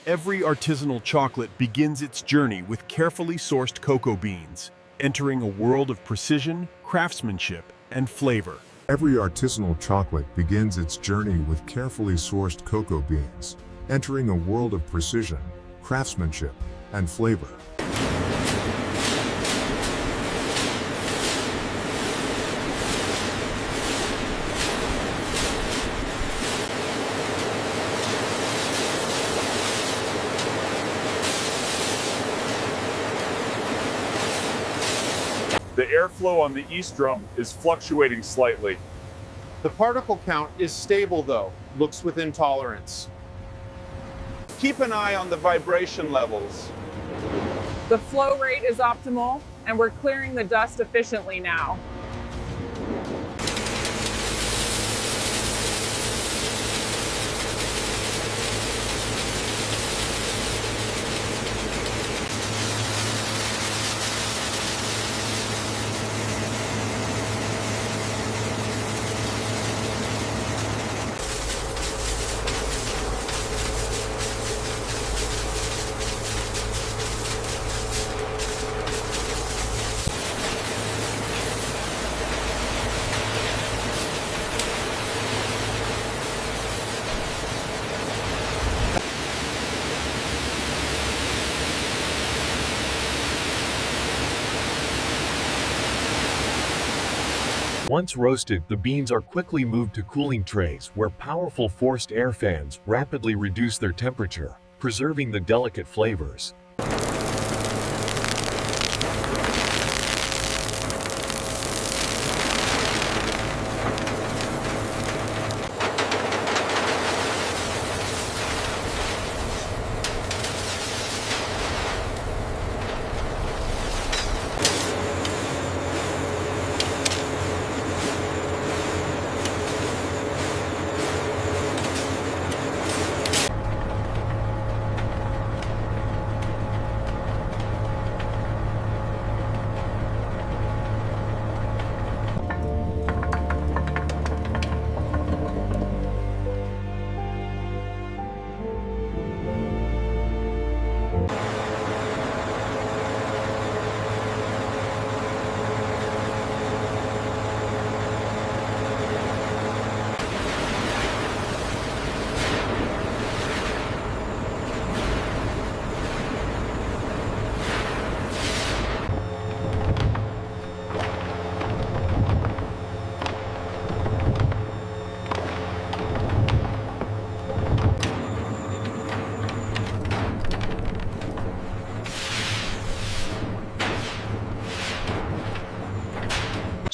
Every artisanal chocolate begins its journey with carefully sourced cocoa beans, entering a world of precision, craftsmanship, and flavor. Every artisanal chocolate begins its journey with carefully sourced cocoa beans, entering a world of precision, craftsmanship, and flavor. The airflow on the east drum is fluctuating slightly. The particle count is stable though, looks within tolerance. Keep an eye on the vibration levels. The flow rate is optimal, and we're clearing the dust efficiently now. Once roasted, the beans are quickly moved to cooling trays where powerful forced air fans rapidly reduce their temperature, preserving the delicate flavors.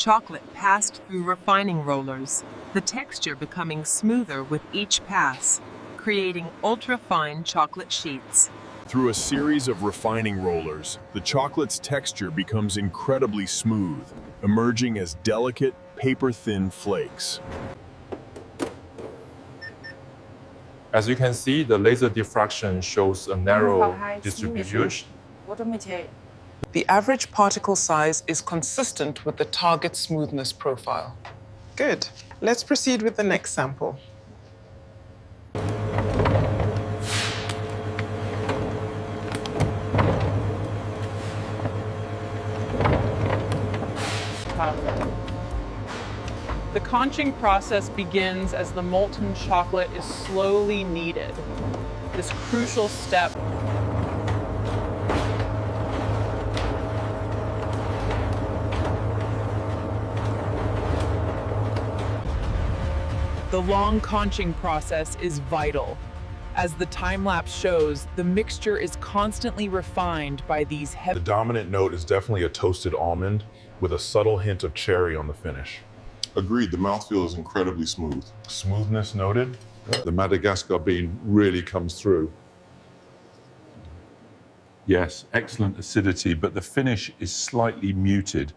Chocolate passed through refining rollers, the texture becoming smoother with each pass, creating ultra-fine chocolate sheets. Through a series of refining rollers, the chocolate's texture becomes incredibly smooth, emerging as delicate, paper-thin flakes. As you can see, the laser diffraction shows a narrow distribution. The average particle size is consistent with the target smoothness profile. Good. Let's proceed with the next sample. The conching process begins as the molten chocolate is slowly kneaded. This crucial step The long conching process is vital. As the time-lapse shows, the mixture is constantly refined by these heavy... The dominant note is definitely a toasted almond with a subtle hint of cherry on the finish. Agreed, the mouthfeel is incredibly smooth. Smoothness noted. The Madagascar bean really comes through. Yes, excellent acidity, but the finish is slightly muted.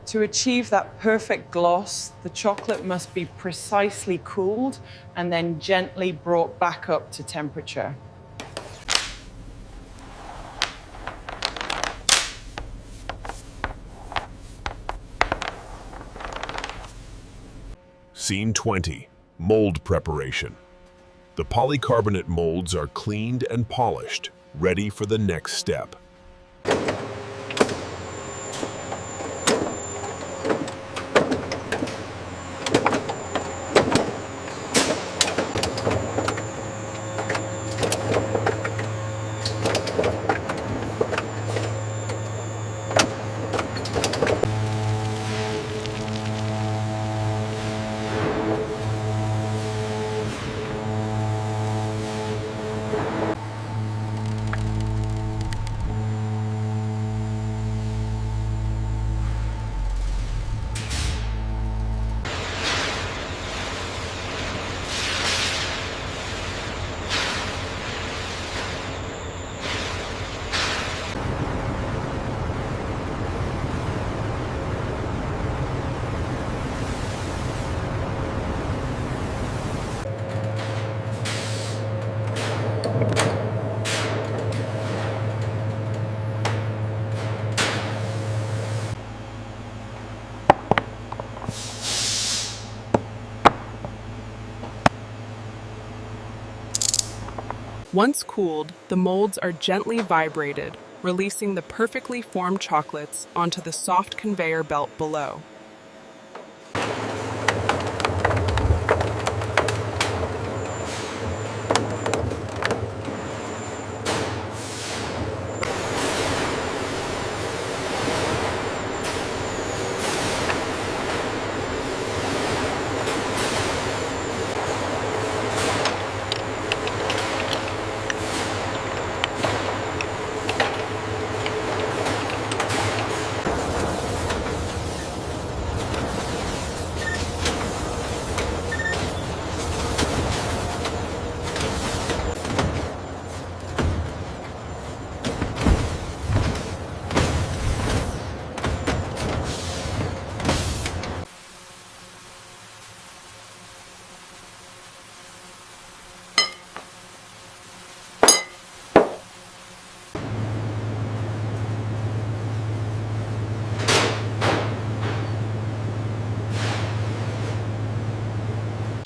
To achieve that perfect gloss, the chocolate must be precisely cooled and then gently brought back up to temperature. Scene 20, mold preparation. The polycarbonate molds are cleaned and polished, ready for the next step. Once cooled, the molds are gently vibrated, releasing the perfectly formed chocolates onto the soft conveyor belt below.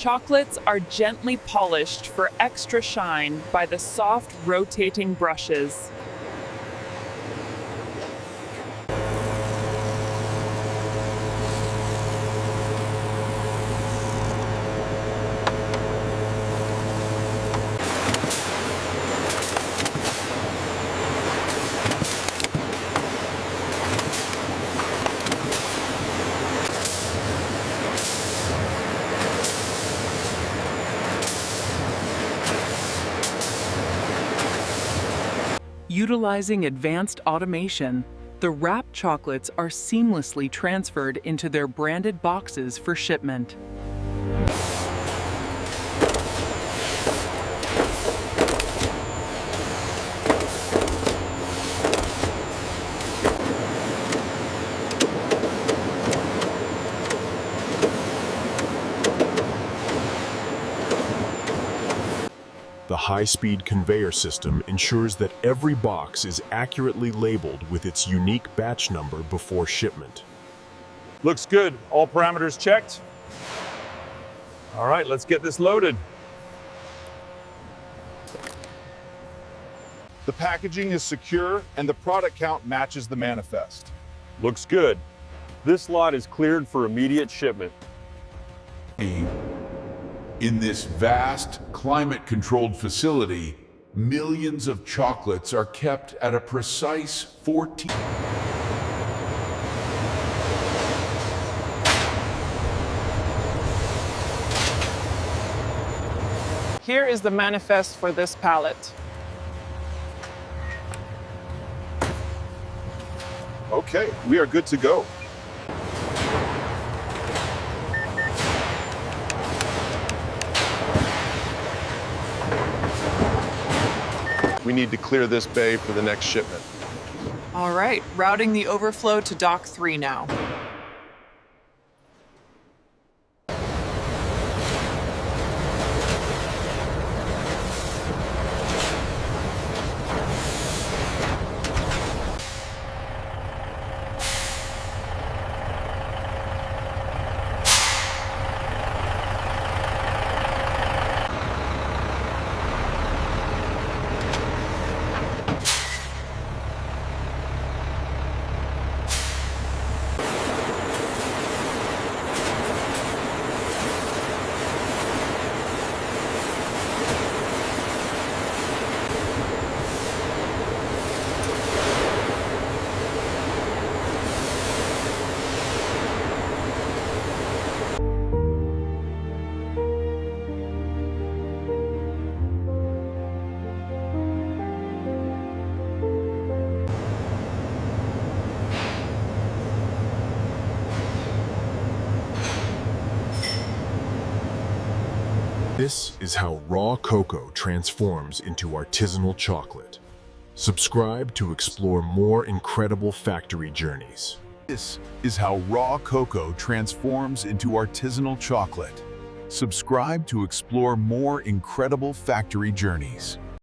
Chocolates are gently polished for extra shine by the soft rotating brushes. Utilizing advanced automation, the wrapped chocolates are seamlessly transferred into their branded boxes for shipment. The high-speed conveyor system ensures that every box is accurately labeled with its unique batch number before shipment. Looks good. All parameters checked. All right, let's get this loaded. The packaging is secure and the product count matches the manifest. Looks good. This lot is cleared for immediate shipment. In this vast, climate-controlled facility, millions of chocolates are kept at a precise 14... Here is the manifest for this pallet. Okay, we are good to go. We need to clear this bay for the next shipment. All right, routing the overflow to dock 3 now. This is how raw cocoa transforms into artisanal chocolate. Subscribe to explore more incredible factory journeys. This is how raw cocoa transforms into artisanal chocolate. Subscribe to explore more incredible factory journeys.